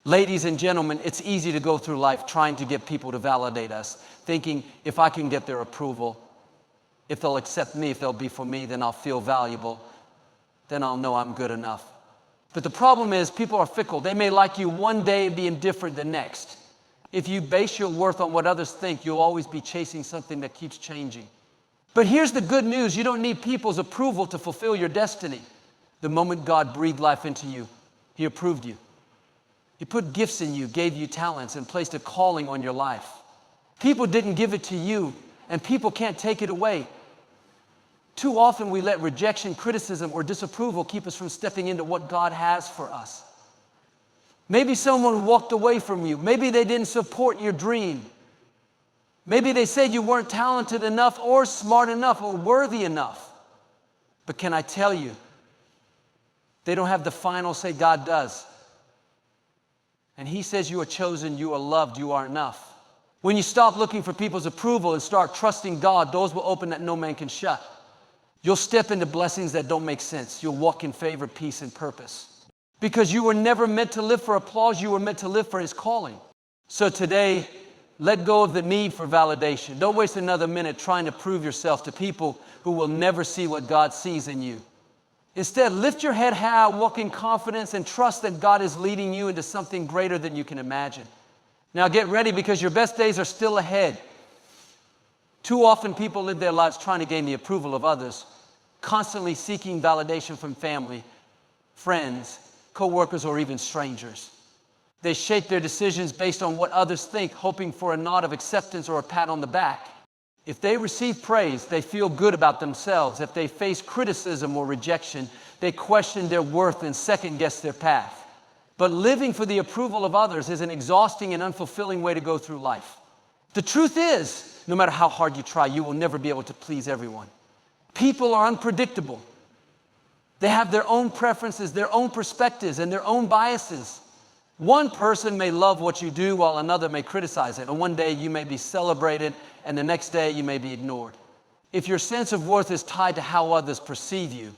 Ladies and gentlemen, it's easy to go through life trying to get people to validate us, thinking if I can get their approval, if they'll accept me, if they'll be for me, then I'll feel valuable, then I'll know I'm good enough. But the problem is people are fickle. They may like you one day and be indifferent the next. If you base your worth on what others think, you'll always be chasing something that keeps changing. But here's the good news. You don't need people's approval to fulfill your destiny. The moment God breathed life into you, He approved you. He put gifts in you, gave you talents, and placed a calling on your life. People didn't give it to you, and people can't take it away. Too often we let rejection, criticism, or disapproval keep us from stepping into what God has for us. Maybe someone walked away from you. Maybe they didn't support your dream. Maybe they said you weren't talented enough or smart enough or worthy enough. But can I tell you, they don't have the final say. God does. And He says you are chosen, you are loved, you are enough. When you stop looking for people's approval and start trusting God, doors will open that no man can shut. You'll step into blessings that don't make sense. You'll walk in favor, peace, and purpose. Because you were never meant to live for applause, you were meant to live for His calling. So today, let go of the need for validation. Don't waste another minute trying to prove yourself to people who will never see what God sees in you. Instead, lift your head high, walk in confidence, and trust that God is leading you into something greater than you can imagine. Now get ready, because your best days are still ahead. Too often people live their lives trying to gain the approval of others, constantly seeking validation from family, friends, co-workers, or even strangers. They shape their decisions based on what others think, hoping for a nod of acceptance or a pat on the back. If they receive praise, they feel good about themselves. If they face criticism or rejection, they question their worth and second-guess their path. But living for the approval of others is an exhausting and unfulfilling way to go through life. The truth is, no matter how hard you try, you will never be able to please everyone. People are unpredictable. They have their own preferences, their own perspectives, and their own biases. One person may love what you do while another may criticize it. And one day you may be celebrated and the next day you may be ignored. If your sense of worth is tied to how others perceive you,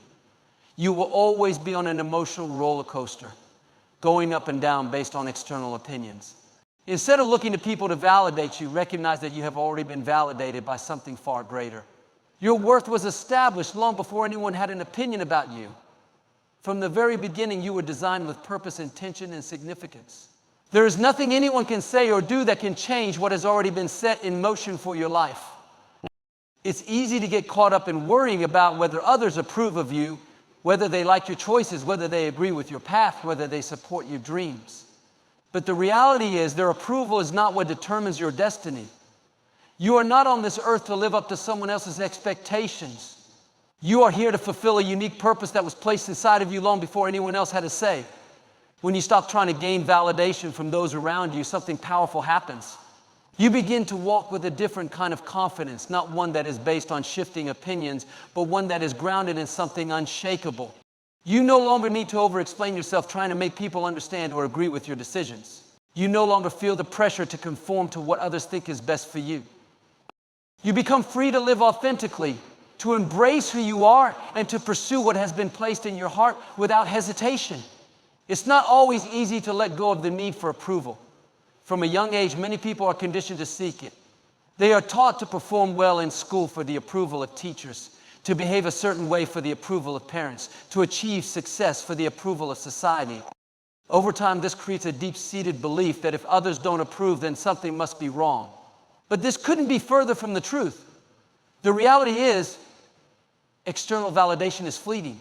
you will always be on an emotional roller coaster, going up and down based on external opinions. Instead of looking to people to validate you, recognize that you have already been validated by something far greater. Your worth was established long before anyone had an opinion about you. From the very beginning, you were designed with purpose, intention, and significance. There is nothing anyone can say or do that can change what has already been set in motion for your life. It's easy to get caught up in worrying about whether others approve of you, whether they like your choices, whether they agree with your path, whether they support your dreams. But the reality is, their approval is not what determines your destiny. You are not on this earth to live up to someone else's expectations. You are here to fulfill a unique purpose that was placed inside of you long before anyone else had a say. When you stop trying to gain validation from those around you, something powerful happens. You begin to walk with a different kind of confidence, not one that is based on shifting opinions, but one that is grounded in something unshakable. You no longer need to over-explain yourself trying to make people understand or agree with your decisions. You no longer feel the pressure to conform to what others think is best for you. You become free to live authentically, to embrace who you are, and to pursue what has been placed in your heart without hesitation. It's not always easy to let go of the need for approval. From a young age, many people are conditioned to seek it. They are taught to perform well in school for the approval of teachers, to behave a certain way for the approval of parents, to achieve success for the approval of society. Over time, this creates a deep-seated belief that if others don't approve, then something must be wrong. But this couldn't be further from the truth. The reality is, external validation is fleeting.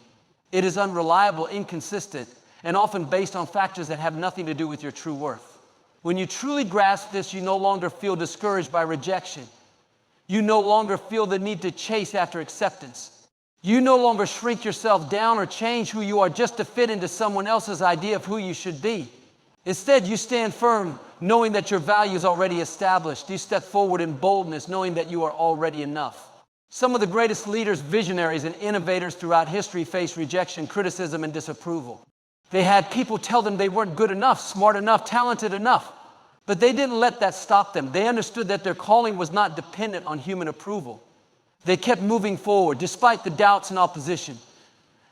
It is unreliable, inconsistent, and often based on factors that have nothing to do with your true worth. When you truly grasp this, you no longer feel discouraged by rejection. You no longer feel the need to chase after acceptance. You no longer shrink yourself down or change who you are just to fit into someone else's idea of who you should be. Instead, you stand firm, knowing that your value is already established. You step forward in boldness, knowing that you are already enough. Some of the greatest leaders, visionaries, and innovators throughout history faced rejection, criticism, and disapproval. They had people tell them they weren't good enough, smart enough, talented enough. But they didn't let that stop them. They understood that their calling was not dependent on human approval. They kept moving forward despite the doubts and opposition,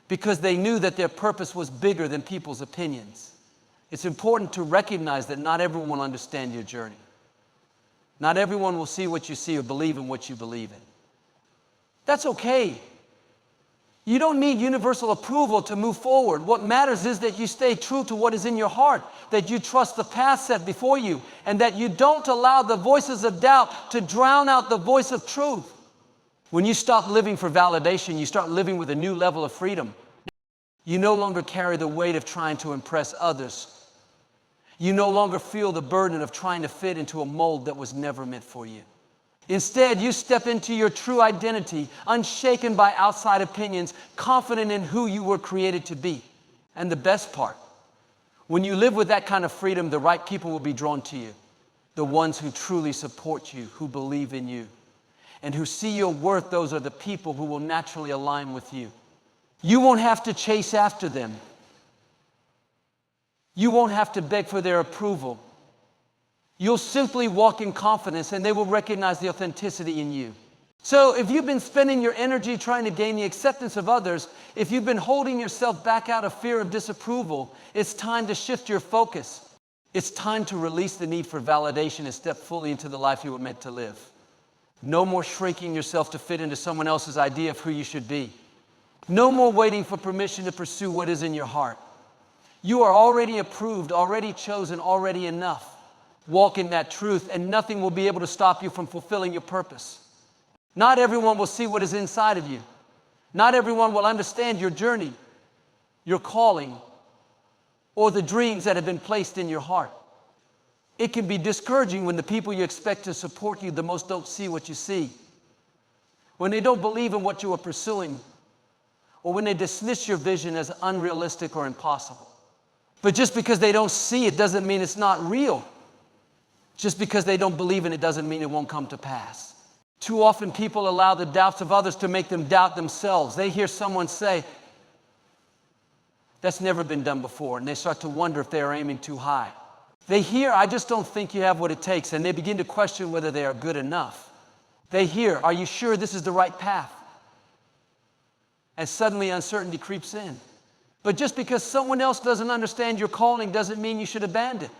because they knew that their purpose was bigger than people's opinions. It's important to recognize that not everyone will understand your journey. Not everyone will see what you see or believe in what you believe in. That's okay. You don't need universal approval to move forward. What matters is that you stay true to what is in your heart, that you trust the path set before you, and that you don't allow the voices of doubt to drown out the voice of truth. When you stop living for validation, you start living with a new level of freedom. You no longer carry the weight of trying to impress others. You no longer feel the burden of trying to fit into a mold that was never meant for you. Instead, you step into your true identity, unshaken by outside opinions, confident in who you were created to be. And the best part, when you live with that kind of freedom, the right people will be drawn to you. The ones who truly support you, who believe in you, and who see your worth. Those are the people who will naturally align with you. You won't have to chase after them. You won't have to beg for their approval. You'll simply walk in confidence, and they will recognize the authenticity in you. So if you've been spending your energy trying to gain the acceptance of others, if you've been holding yourself back out of fear of disapproval, it's time to shift your focus. It's time to release the need for validation and step fully into the life you were meant to live. No more shrinking yourself to fit into someone else's idea of who you should be. No more waiting for permission to pursue what is in your heart. You are already approved, already chosen, already enough. Walk in that truth, and nothing will be able to stop you from fulfilling your purpose. Not everyone will see what is inside of you. Not everyone will understand your journey, your calling, or the dreams that have been placed in your heart. It can be discouraging when the people you expect to support you the most don't see what you see. When they don't believe in what you are pursuing, or when they dismiss your vision as unrealistic or impossible. But just because they don't see it doesn't mean it's not real. Just because they don't believe in it doesn't mean it won't come to pass. Too often people allow the doubts of others to make them doubt themselves. They hear someone say, "That's never been done before," and they start to wonder if they are aiming too high. They hear, "I just don't think you have what it takes," and they begin to question whether they are good enough. They hear, "Are you sure this is the right path?" And suddenly uncertainty creeps in. But just because someone else doesn't understand your calling doesn't mean you should abandon it.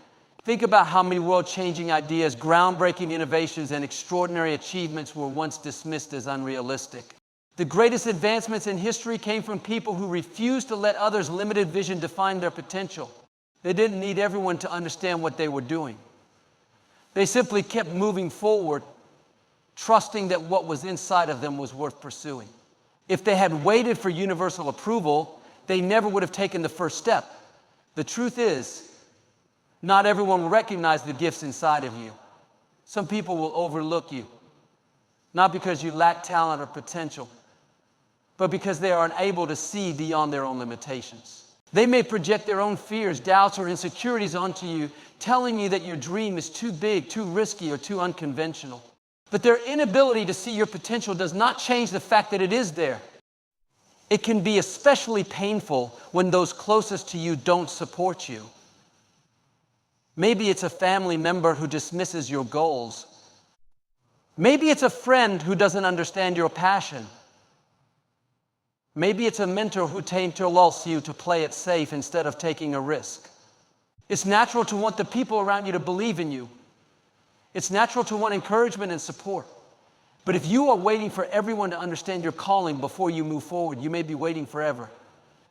Think about how many world-changing ideas, groundbreaking innovations, and extraordinary achievements were once dismissed as unrealistic. The greatest advancements in history came from people who refused to let others' limited vision define their potential. They didn't need everyone to understand what they were doing. They simply kept moving forward, trusting that what was inside of them was worth pursuing. If they had waited for universal approval, they never would have taken the first step. The truth is, not everyone will recognize the gifts inside of you. Some people will overlook you, not because you lack talent or potential, but because they are unable to see beyond their own limitations. They may project their own fears, doubts, or insecurities onto you, telling you that your dream is too big, too risky, or too unconventional. But their inability to see your potential does not change the fact that it is there. It can be especially painful when those closest to you don't support you. Maybe it's a family member who dismisses your goals. Maybe it's a friend who doesn't understand your passion. Maybe it's a mentor who tells you to play it safe instead of taking a risk. It's natural to want the people around you to believe in you. It's natural to want encouragement and support. But if you are waiting for everyone to understand your calling before you move forward, you may be waiting forever.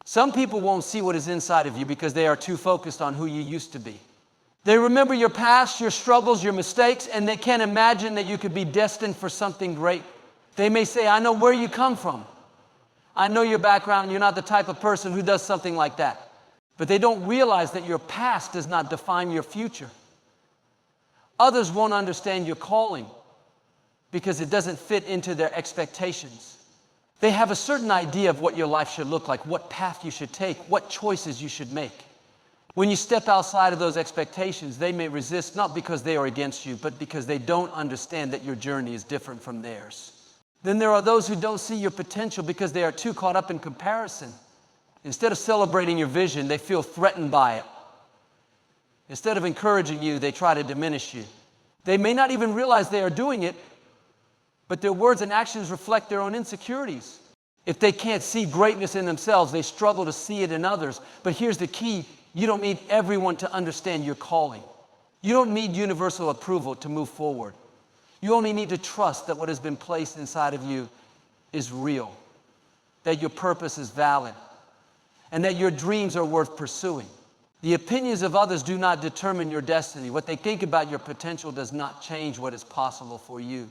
Some people won't see what is inside of you because they are too focused on who you used to be. They remember your past, your struggles, your mistakes, and they can't imagine that you could be destined for something great. They may say, "I know where you come from. I know your background. You're not the type of person who does something like that." But they don't realize that your past does not define your future. Others won't understand your calling because it doesn't fit into their expectations. They have a certain idea of what your life should look like, what path you should take, what choices you should make. When you step outside of those expectations, they may resist, not because they are against you, but because they don't understand that your journey is different from theirs. Then there are those who don't see your potential because they are too caught up in comparison. Instead of celebrating your vision, they feel threatened by it. Instead of encouraging you, they try to diminish you. They may not even realize they are doing it, but their words and actions reflect their own insecurities. If they can't see greatness in themselves, they struggle to see it in others. But here's the key. You don't need everyone to understand your calling. You don't need universal approval to move forward. You only need to trust that what has been placed inside of you is real, that your purpose is valid, and that your dreams are worth pursuing. The opinions of others do not determine your destiny. What they think about your potential does not change what is possible for you.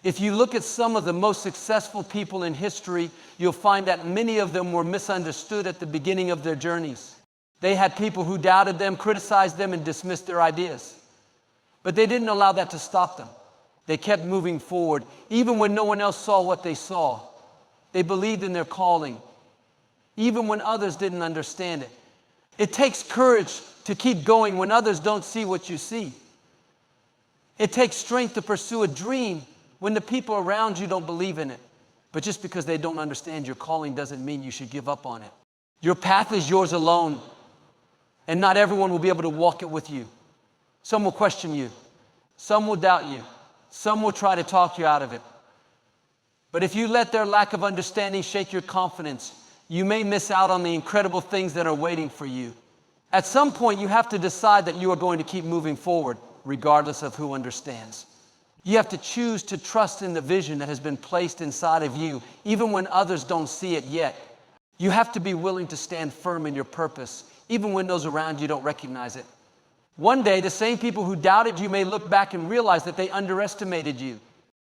If you look at some of the most successful people in history, you'll find that many of them were misunderstood at the beginning of their journeys. They had people who doubted them, criticized them, and dismissed their ideas. But they didn't allow that to stop them. They kept moving forward, even when no one else saw what they saw. They believed in their calling, even when others didn't understand it. It takes courage to keep going when others don't see what you see. It takes strength to pursue a dream when the people around you don't believe in it. But just because they don't understand your calling doesn't mean you should give up on it. Your path is yours alone, and not everyone will be able to walk it with you. Some will question you. Some will doubt you. Some will try to talk you out of it. But if you let their lack of understanding shake your confidence, you may miss out on the incredible things that are waiting for you. At some point, you have to decide that you are going to keep moving forward, regardless of who understands. You have to choose to trust in the vision that has been placed inside of you, even when others don't see it yet. You have to be willing to stand firm in your purpose, even when those around you don't recognize it. One day, the same people who doubted you may look back and realize that they underestimated you.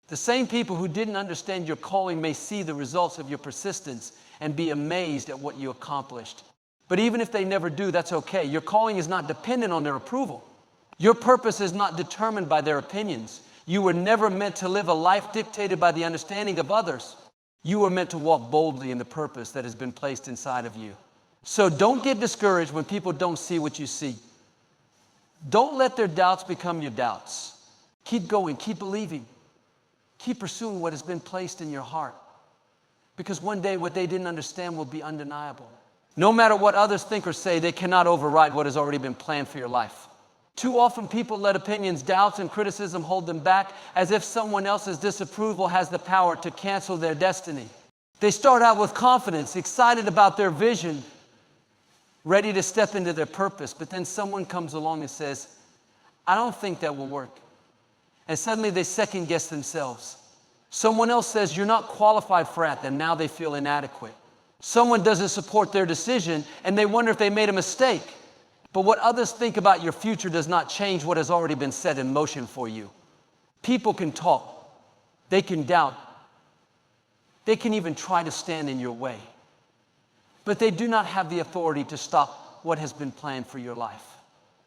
The same people who didn't understand your calling may see the results of your persistence and be amazed at what you accomplished. But even if they never do, that's okay. Your calling is not dependent on their approval. Your purpose is not determined by their opinions. You were never meant to live a life dictated by the understanding of others. You were meant to walk boldly in the purpose that has been placed inside of you. So don't get discouraged when people don't see what you see. Don't let their doubts become your doubts. Keep going, keep believing. Keep pursuing what has been placed in your heart. Because one day what they didn't understand will be undeniable. No matter what others think or say, they cannot override what has already been planned for your life. Too often people let opinions, doubts, and criticism hold them back, as if someone else's disapproval has the power to cancel their destiny. They start out with confidence, excited about their vision, ready to step into their purpose, but then someone comes along and says, I don't think that will work. And suddenly they second guess themselves. Someone else says, you're not qualified for that, and now they feel inadequate. Someone doesn't support their decision, and they wonder if they made a mistake. But what others think about your future does not change what has already been set in motion for you. People can talk. They can doubt. They can even try to stand in your way. But they do not have the authority to stop what has been planned for your life.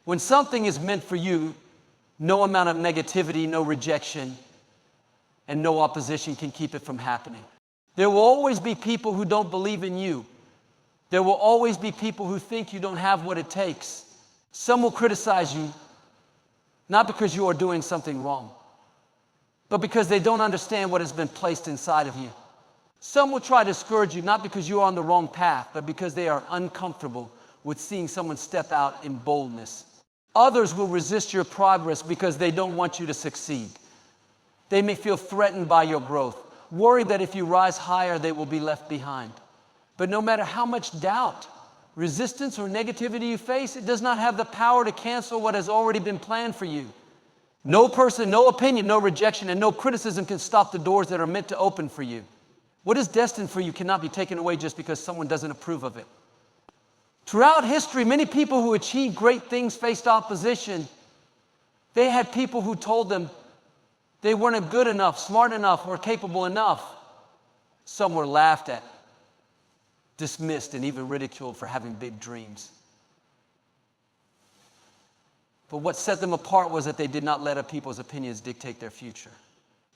When something is meant for you, no amount of negativity, no rejection, and no opposition can keep it from happening. There will always be people who don't believe in you. There will always be people who think you don't have what it takes. Some will criticize you, not because you are doing something wrong, but because they don't understand what has been placed inside of you. Some will try to discourage you, not because you are on the wrong path, but because they are uncomfortable with seeing someone step out in boldness. Others will resist your progress because they don't want you to succeed. They may feel threatened by your growth, worried that if you rise higher, they will be left behind. But no matter how much doubt, resistance, or negativity you face, it does not have the power to cancel what has already been planned for you. No person, no opinion, no rejection, and no criticism can stop the doors that are meant to open for you. What is destined for you cannot be taken away just because someone doesn't approve of it. Throughout history, many people who achieved great things faced opposition. They had people who told them they weren't good enough, smart enough, or capable enough. Some were laughed at, dismissed, and even ridiculed for having big dreams. But what set them apart was that they did not let other people's opinions dictate their future.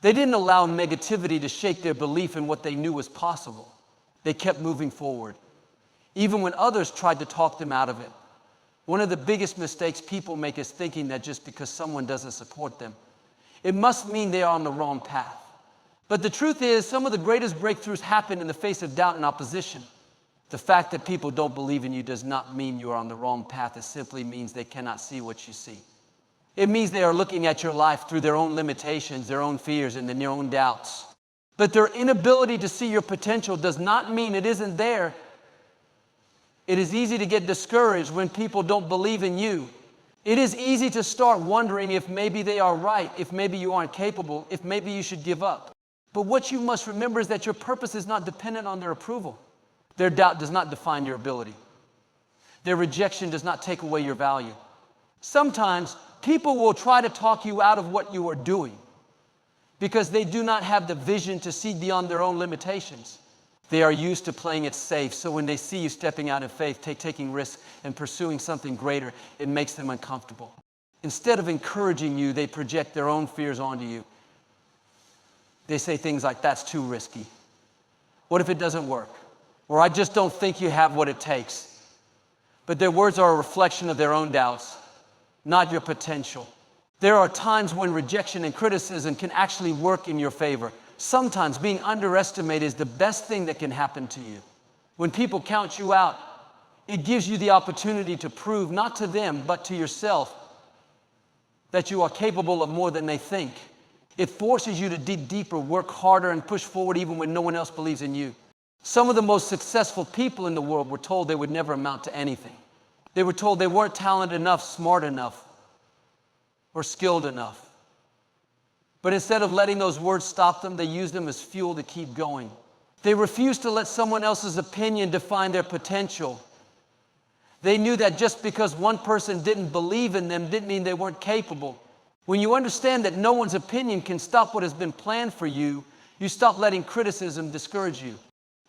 They didn't allow negativity to shake their belief in what they knew was possible. They kept moving forward, even when others tried to talk them out of it. One of the biggest mistakes people make is thinking that just because someone doesn't support them, it must mean they are on the wrong path. But the truth is, some of the greatest breakthroughs happen in the face of doubt and opposition. The fact that people don't believe in you does not mean you are on the wrong path. It simply means they cannot see what you see. It means they are looking at your life through their own limitations, their own fears, and their own doubts. But their inability to see your potential does not mean it isn't there. It is easy to get discouraged when people don't believe in you. It is easy to start wondering if maybe they are right, if maybe you aren't capable, if maybe you should give up. But what you must remember is that your purpose is not dependent on their approval. Their doubt does not define your ability. Their rejection does not take away your value. Sometimes people will try to talk you out of what you are doing because they do not have the vision to see beyond their own limitations. They are used to playing it safe, so when they see you stepping out in faith, taking risks, and pursuing something greater, it makes them uncomfortable. Instead of encouraging you, they project their own fears onto you. They say things like, "That's too risky. What if it doesn't work?" Or, "I just don't think you have what it takes." But their words are a reflection of their own doubts, not your potential. There are times when rejection and criticism can actually work in your favor. Sometimes being underestimated is the best thing that can happen to you. When people count you out, it gives you the opportunity to prove, not to them, but to yourself, that you are capable of more than they think. It forces you to dig deeper, work harder, and push forward even when no one else believes in you. Some of the most successful people in the world were told they would never amount to anything. They were told they weren't talented enough, smart enough, or skilled enough. But instead of letting those words stop them, they used them as fuel to keep going. They refused to let someone else's opinion define their potential. They knew that just because one person didn't believe in them didn't mean they weren't capable. When you understand that no one's opinion can stop what has been planned for you, you stop letting criticism discourage you.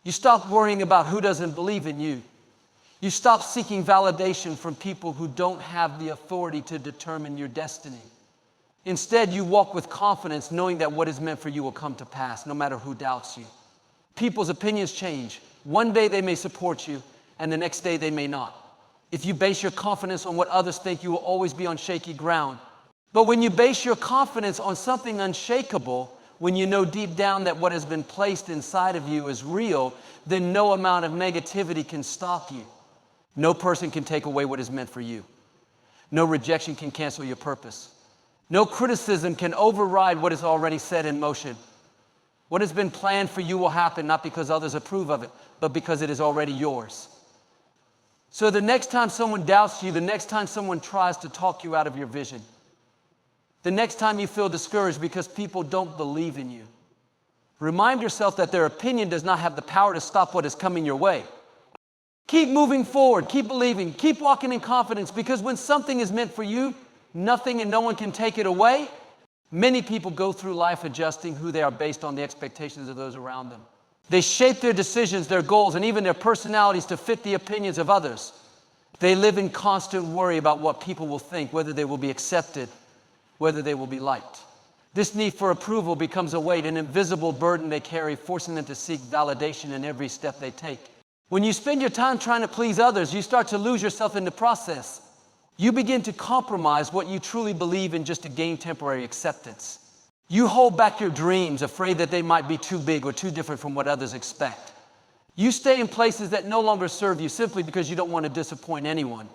You stop worrying about who doesn't believe in you. You stop seeking validation from people who don't have the authority to determine your destiny. Instead, you walk with confidence, knowing that what is meant for you will come to pass, no matter who doubts you. People's opinions change. One day they may support you, and the next day they may not. If you base your confidence on what others think, you will always be on shaky ground. But when you base your confidence on something unshakable, when you know deep down that what has been placed inside of you is real, then no amount of negativity can stop you. No person can take away what is meant for you. No rejection can cancel your purpose. No criticism can override what is already set in motion. What has been planned for you will happen, not because others approve of it, but because it is already yours. So the next time someone doubts you, the next time someone tries to talk you out of your vision, the next time you feel discouraged because people don't believe in you, remind yourself that their opinion does not have the power to stop what is coming your way. Keep moving forward, keep believing, keep walking in confidence, because when something is meant for you, nothing and no one can take it away. Many people go through life adjusting who they are based on the expectations of those around them. They shape their decisions, their goals, and even their personalities to fit the opinions of others. They live in constant worry about what people will think, whether they will be accepted, whether they will be liked. This need for approval becomes a weight, an invisible burden they carry, forcing them to seek validation in every step they take. When you spend your time trying to please others, you start to lose yourself in the process. You begin to compromise what you truly believe in just to gain temporary acceptance. You hold back your dreams, afraid that they might be too big or too different from what others expect. You stay in places that no longer serve you simply because you don't want to disappoint anyone.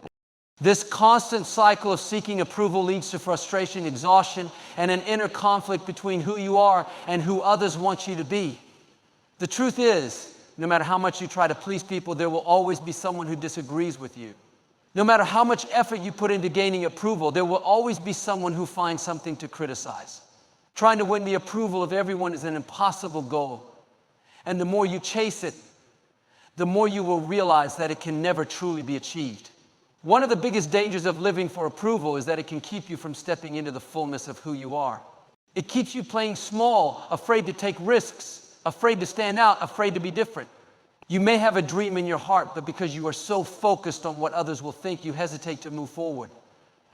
This constant cycle of seeking approval leads to frustration, exhaustion, and an inner conflict between who you are and who others want you to be. The truth is, no matter how much you try to please people, there will always be someone who disagrees with you. No matter how much effort you put into gaining approval, there will always be someone who finds something to criticize. Trying to win the approval of everyone is an impossible goal. And the more you chase it, the more you will realize that it can never truly be achieved. One of the biggest dangers of living for approval is that it can keep you from stepping into the fullness of who you are. It keeps you playing small, afraid to take risks, afraid to stand out, afraid to be different. You may have a dream in your heart, but because you are so focused on what others will think, you hesitate to move forward.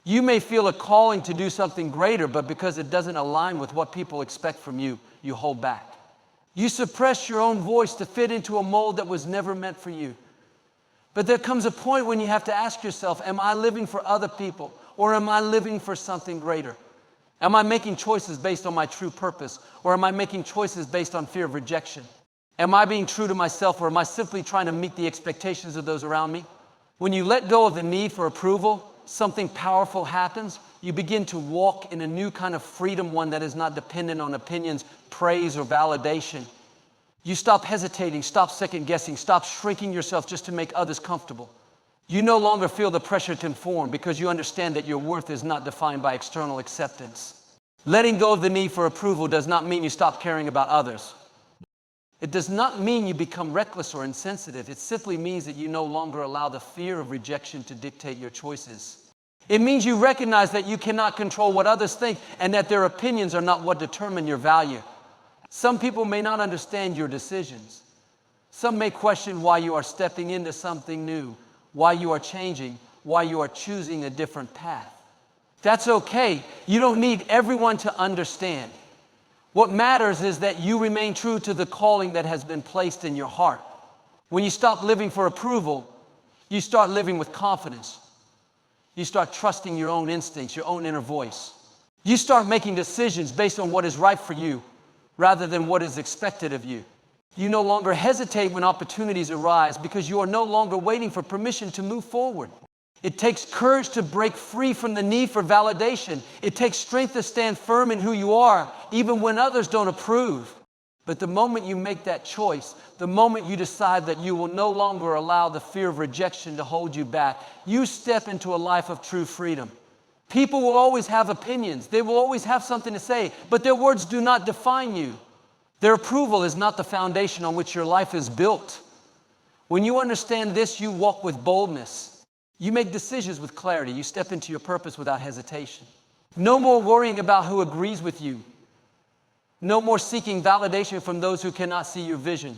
You may feel a calling to do something greater, but because it doesn't align with what people expect from you, you hold back. You suppress your own voice to fit into a mold that was never meant for you. But there comes a point when you have to ask yourself, am I living for other people, or am I living for something greater? Am I making choices based on my true purpose, or am I making choices based on fear of rejection? Am I being true to myself, or am I simply trying to meet the expectations of those around me? When you let go of the need for approval, something powerful happens. You begin to walk in a new kind of freedom, one that is not dependent on opinions, praise, or validation. You stop hesitating, stop second guessing, stop shrinking yourself just to make others comfortable. You no longer feel the pressure to conform because you understand that your worth is not defined by external acceptance. Letting go of the need for approval does not mean you stop caring about others. It does not mean you become reckless or insensitive. It simply means that you no longer allow the fear of rejection to dictate your choices. It means you recognize that you cannot control what others think and that their opinions are not what determine your value. Some people may not understand your decisions. Some may question why you are stepping into something new, why you are changing, why you are choosing a different path. That's okay. You don't need everyone to understand. What matters is that you remain true to the calling that has been placed in your heart. When you stop living for approval, you start living with confidence. You start trusting your own instincts, your own inner voice. You start making decisions based on what is right for you rather than what is expected of you. You no longer hesitate when opportunities arise because you are no longer waiting for permission to move forward. It takes courage to break free from the need for validation. It takes strength to stand firm in who you are, even when others don't approve. But the moment you make that choice, the moment you decide that you will no longer allow the fear of rejection to hold you back, you step into a life of true freedom. People will always have opinions. They will always have something to say, but their words do not define you. Their approval is not the foundation on which your life is built. When you understand this, you walk with boldness. You make decisions with clarity. You step into your purpose without hesitation. No more worrying about who agrees with you. No more seeking validation from those who cannot see your vision.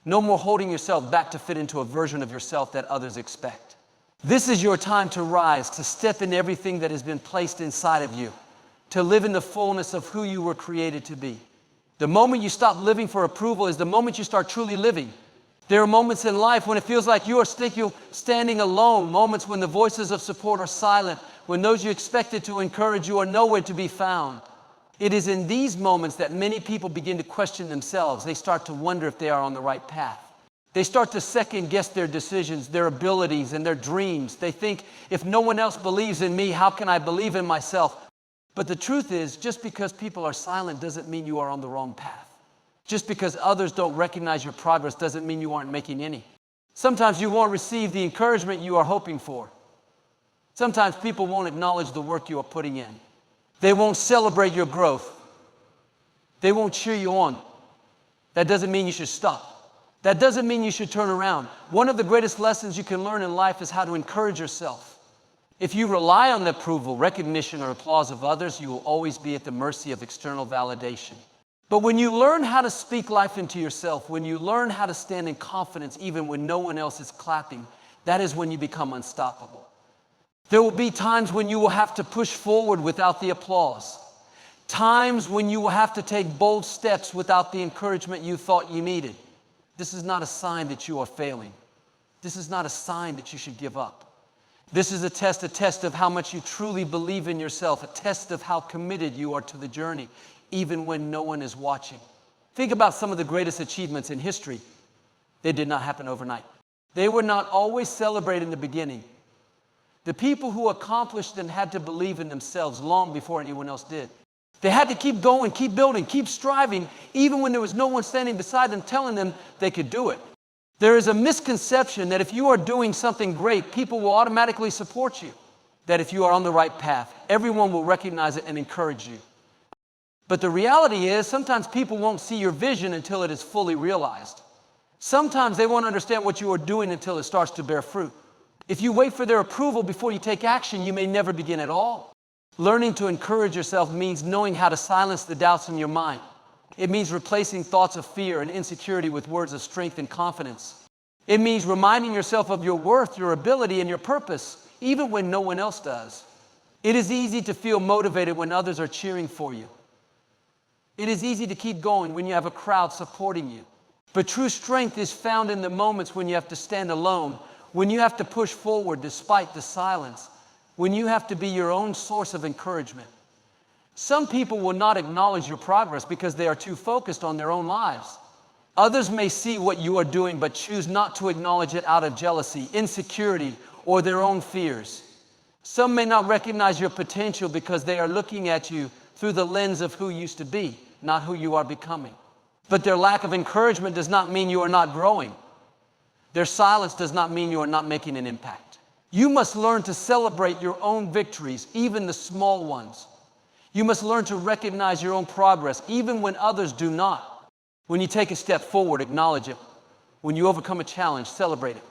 No more holding yourself back to fit into a version of yourself that others expect. This is your time to rise, to step in everything that has been placed inside of you, to live in the fullness of who you were created to be. The moment you stop living for approval is the moment you start truly living. There are moments in life when it feels like you are standing alone, moments when the voices of support are silent, when those you expected to encourage you are nowhere to be found. It is in these moments that many people begin to question themselves. They start to wonder if they are on the right path. They start to second guess their decisions, their abilities, and their dreams. They think, if no one else believes in me, how can I believe in myself? But the truth is, just because people are silent doesn't mean you are on the wrong path. Just because others don't recognize your progress doesn't mean you aren't making any. Sometimes you won't receive the encouragement you are hoping for. Sometimes people won't acknowledge the work you are putting in. They won't celebrate your growth. They won't cheer you on. That doesn't mean you should stop. That doesn't mean you should turn around. One of the greatest lessons you can learn in life is how to encourage yourself. If you rely on the approval, recognition, or applause of others, you will always be at the mercy of external validation. But when you learn how to speak life into yourself, when you learn how to stand in confidence even when no one else is clapping, that is when you become unstoppable. There will be times when you will have to push forward without the applause. Times when you will have to take bold steps without the encouragement you thought you needed. This is not a sign that you are failing. This is not a sign that you should give up. This is a test of how much you truly believe in yourself, a test of how committed you are to the journey, even when no one is watching. Think about some of the greatest achievements in history. They did not happen overnight. They were not always celebrated in the beginning. The people who accomplished them had to believe in themselves long before anyone else did. They had to keep going, keep building, keep striving, even when there was no one standing beside them telling them they could do it. There is a misconception that if you are doing something great, people will automatically support you. That if you are on the right path, everyone will recognize it and encourage you. But the reality is, sometimes people won't see your vision until it is fully realized. Sometimes they won't understand what you are doing until it starts to bear fruit. If you wait for their approval before you take action, you may never begin at all. Learning to encourage yourself means knowing how to silence the doubts in your mind. It means replacing thoughts of fear and insecurity with words of strength and confidence. It means reminding yourself of your worth, your ability, and your purpose, even when no one else does. It is easy to feel motivated when others are cheering for you. It is easy to keep going when you have a crowd supporting you. But true strength is found in the moments when you have to stand alone, when you have to push forward despite the silence, when you have to be your own source of encouragement. Some people will not acknowledge your progress because they are too focused on their own lives. Others may see what you are doing but choose not to acknowledge it out of jealousy, insecurity, or their own fears. Some may not recognize your potential because they are looking at you through the lens of who you used to be, not who you are becoming. But their lack of encouragement does not mean you are not growing. Their silence does not mean you are not making an impact. You must learn to celebrate your own victories, even the small ones. You must learn to recognize your own progress, even when others do not. When you take a step forward, acknowledge it. When you overcome a challenge, celebrate it.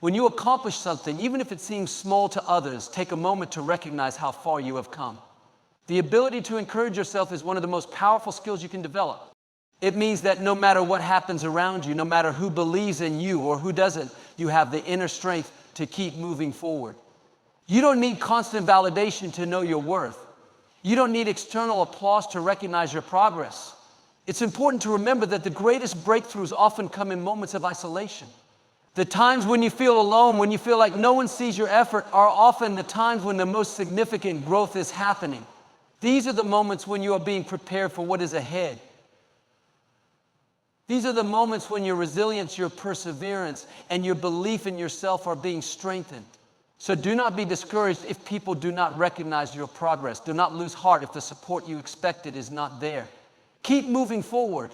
When you accomplish something, even if it seems small to others, take a moment to recognize how far you have come. The ability to encourage yourself is one of the most powerful skills you can develop. It means that no matter what happens around you, no matter who believes in you or who doesn't, you have the inner strength to keep moving forward. You don't need constant validation to know your worth. You don't need external applause to recognize your progress. It's important to remember that the greatest breakthroughs often come in moments of isolation. The times when you feel alone, when you feel like no one sees your effort, are often the times when the most significant growth is happening. These are the moments when you are being prepared for what is ahead. These are the moments when your resilience, your perseverance, and your belief in yourself are being strengthened. So do not be discouraged if people do not recognize your progress. Do not lose heart if the support you expected is not there. Keep moving forward.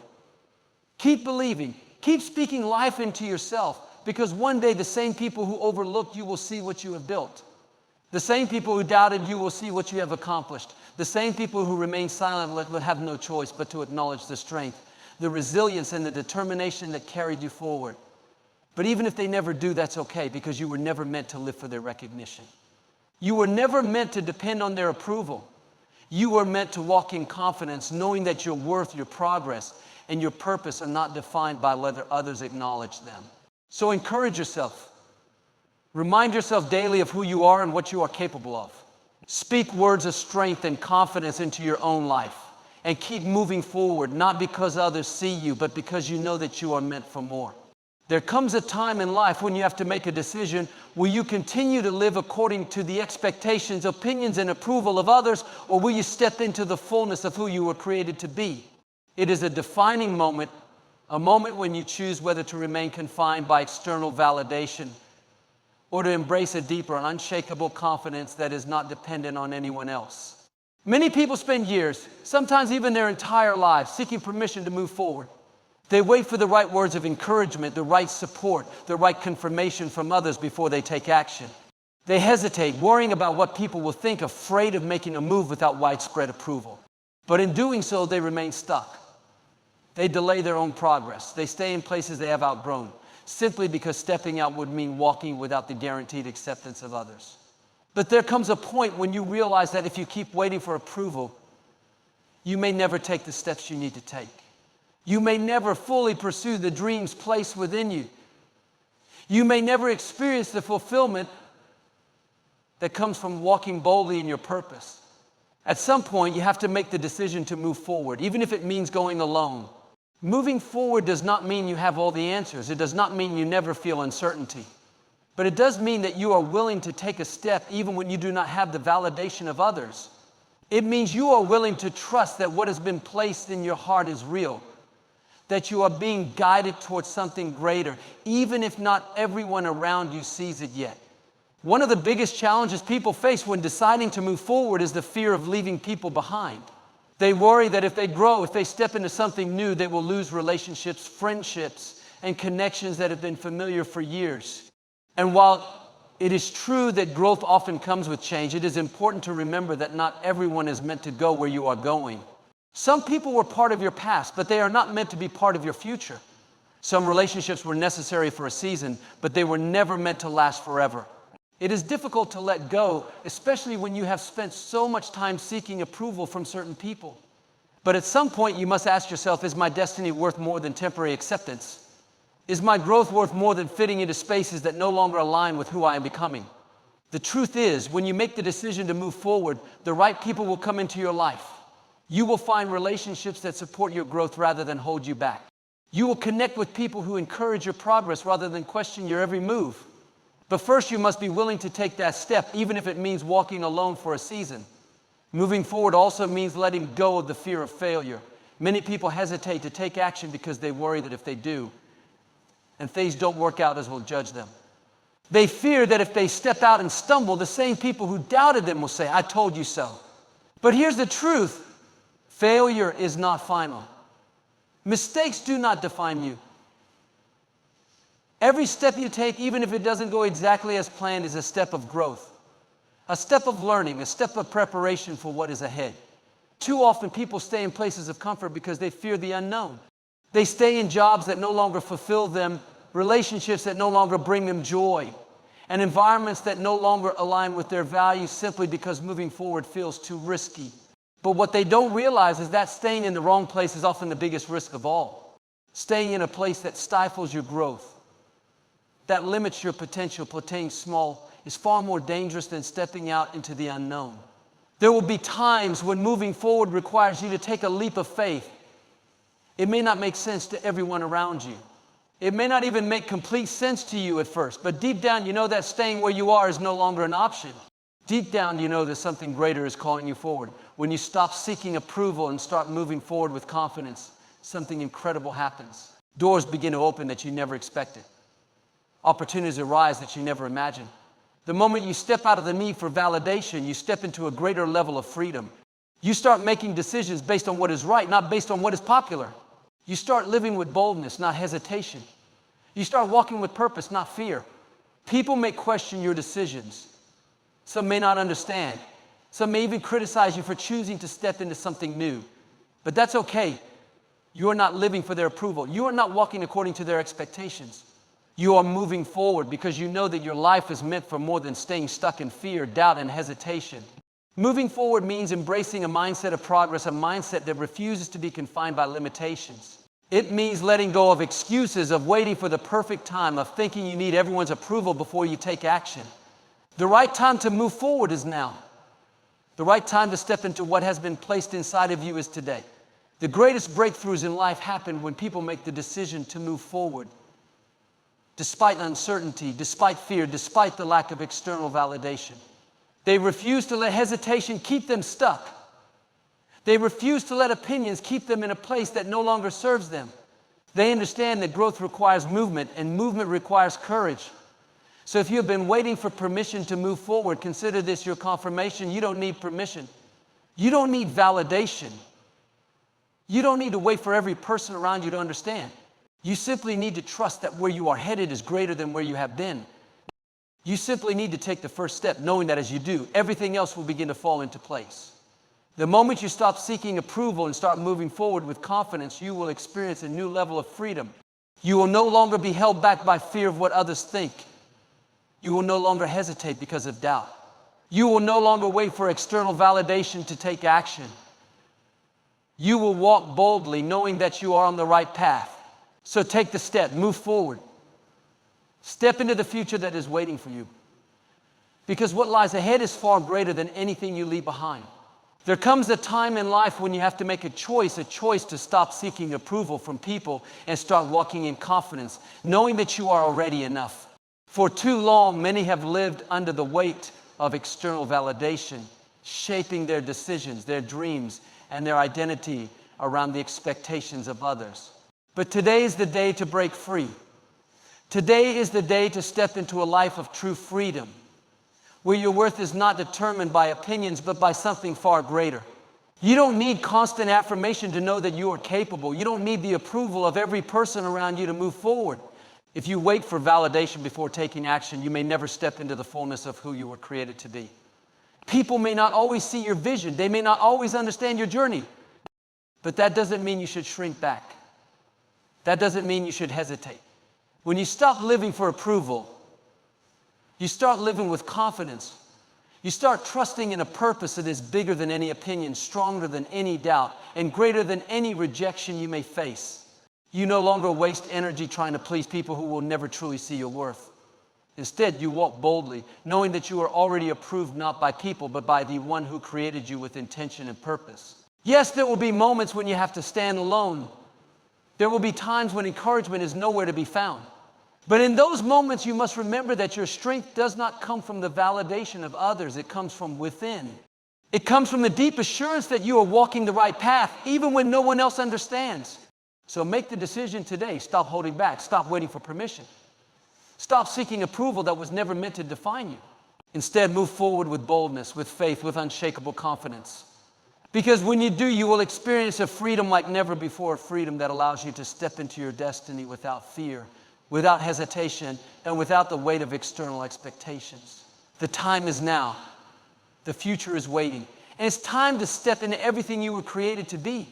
Keep believing. Keep speaking life into yourself, because one day the same people who overlooked you will see what you have built. The same people who doubted you will see what you have accomplished. The same people who remain silent will have no choice but to acknowledge the strength, the resilience, and the determination that carried you forward. But even if they never do, that's okay, because you were never meant to live for their recognition. You were never meant to depend on their approval. You were meant to walk in confidence, knowing that your worth, your progress, and your purpose are not defined by whether others acknowledge them. So encourage yourself. Remind yourself daily of who you are and what you are capable of. Speak words of strength and confidence into your own life. And keep moving forward, not because others see you, but because you know that you are meant for more. There comes a time in life when you have to make a decision. Will you continue to live according to the expectations, opinions, and approval of others, or will you step into the fullness of who you were created to be? It is a defining moment, a moment when you choose whether to remain confined by external validation or to embrace a deeper and unshakable confidence that is not dependent on anyone else. Many people spend years, sometimes even their entire lives, seeking permission to move forward. They wait for the right words of encouragement, the right support, the right confirmation from others before they take action. They hesitate, worrying about what people will think, afraid of making a move without widespread approval. But in doing so, they remain stuck. They delay their own progress. They stay in places they have outgrown, simply because stepping out would mean walking without the guaranteed acceptance of others. But there comes a point when you realize that if you keep waiting for approval, you may never take the steps you need to take. You may never fully pursue the dreams placed within you. You may never experience the fulfillment that comes from walking boldly in your purpose. At some point, you have to make the decision to move forward, even if it means going alone. Moving forward does not mean you have all the answers. It does not mean you never feel uncertainty. But it does mean that you are willing to take a step even when you do not have the validation of others. It means you are willing to trust that what has been placed in your heart is real, that you are being guided towards something greater, even if not everyone around you sees it yet. One of the biggest challenges people face when deciding to move forward is the fear of leaving people behind. They worry that if they grow, if they step into something new, they will lose relationships, friendships, and connections that have been familiar for years. And while it is true that growth often comes with change, it is important to remember that not everyone is meant to go where you are going. Some people were part of your past, but they are not meant to be part of your future. Some relationships were necessary for a season, but they were never meant to last forever. It is difficult to let go, especially when you have spent so much time seeking approval from certain people. But at some point, you must ask yourself, is my destiny worth more than temporary acceptance? Is my growth worth more than fitting into spaces that no longer align with who I am becoming? The truth is, when you make the decision to move forward, the right people will come into your life. You will find relationships that support your growth rather than hold you back. You will connect with people who encourage your progress rather than question your every move. But first, you must be willing to take that step, even if it means walking alone for a season. Moving forward also means letting go of the fear of failure. Many people hesitate to take action because they worry that if they do, and things don't work out, as will judge them. They fear that if they step out and stumble, the same people who doubted them will say, "I told you so." But here's the truth. Failure is not final. Mistakes do not define you. Every step you take, even if it doesn't go exactly as planned, is a step of growth, a step of learning, a step of preparation for what is ahead. Too often people stay in places of comfort because they fear the unknown. They stay in jobs that no longer fulfill them, relationships that no longer bring them joy, and environments that no longer align with their values simply because moving forward feels too risky. But what they don't realize is that staying in the wrong place is often the biggest risk of all. Staying in a place that stifles your growth, that limits your potential, playing small, is far more dangerous than stepping out into the unknown. There will be times when moving forward requires you to take a leap of faith. It may not make sense to everyone around you. It may not even make complete sense to you at first, but deep down you know that staying where you are is no longer an option. Deep down you know that something greater is calling you forward. When you stop seeking approval and start moving forward with confidence, something incredible happens. Doors begin to open that you never expected. Opportunities arise that you never imagined. The moment you step out of the need for validation, you step into a greater level of freedom. You start making decisions based on what is right, not based on what is popular. You start living with boldness, not hesitation. You start walking with purpose, not fear. People may question your decisions. Some may not understand. Some may even criticize you for choosing to step into something new. But that's okay. You are not living for their approval. You are not walking according to their expectations. You are moving forward because you know that your life is meant for more than staying stuck in fear, doubt, and hesitation. Moving forward means embracing a mindset of progress, a mindset that refuses to be confined by limitations. It means letting go of excuses, of waiting for the perfect time, of thinking you need everyone's approval before you take action. The right time to move forward is now. The right time to step into what has been placed inside of you is today. The greatest breakthroughs in life happen when people make the decision to move forward. Despite uncertainty, despite fear, despite the lack of external validation. They refuse to let hesitation keep them stuck. They refuse to let opinions keep them in a place that no longer serves them. They understand that growth requires movement, and movement requires courage. So if you have been waiting for permission to move forward, consider this your confirmation. You don't need permission. You don't need validation. You don't need to wait for every person around you to understand. You simply need to trust that where you are headed is greater than where you have been. You simply need to take the first step, knowing that as you do, everything else will begin to fall into place. The moment you stop seeking approval and start moving forward with confidence, you will experience a new level of freedom. You will no longer be held back by fear of what others think. You will no longer hesitate because of doubt. You will no longer wait for external validation to take action. You will walk boldly, knowing that you are on the right path. So take the step, move forward. Step into the future that is waiting for you. Because what lies ahead is far greater than anything you leave behind. There comes a time in life when you have to make a choice to stop seeking approval from people and start walking in confidence, knowing that you are already enough. For too long, many have lived under the weight of external validation, shaping their decisions, their dreams, and their identity around the expectations of others. But today is the day to break free. Today is the day to step into a life of true freedom, where your worth is not determined by opinions, but by something far greater. You don't need constant affirmation to know that you are capable. You don't need the approval of every person around you to move forward. If you wait for validation before taking action, you may never step into the fullness of who you were created to be. People may not always see your vision. They may not always understand your journey. But that doesn't mean you should shrink back. That doesn't mean you should hesitate. When you stop living for approval, you start living with confidence. You start trusting in a purpose that is bigger than any opinion, stronger than any doubt, and greater than any rejection you may face. You no longer waste energy trying to please people who will never truly see your worth. Instead, you walk boldly, knowing that you are already approved not by people, but by the one who created you with intention and purpose. Yes, there will be moments when you have to stand alone. There will be times when encouragement is nowhere to be found. But in those moments, you must remember that your strength does not come from the validation of others. It comes from within. It comes from the deep assurance that you are walking the right path, even when no one else understands. So make the decision today. Stop holding back. Stop waiting for permission. Stop seeking approval that was never meant to define you. Instead, move forward with boldness, with faith, with unshakable confidence. Because when you do, you will experience a freedom like never before, a freedom that allows you to step into your destiny without fear, without hesitation, and without the weight of external expectations. The time is now. The future is waiting. And it's time to step into everything you were created to be.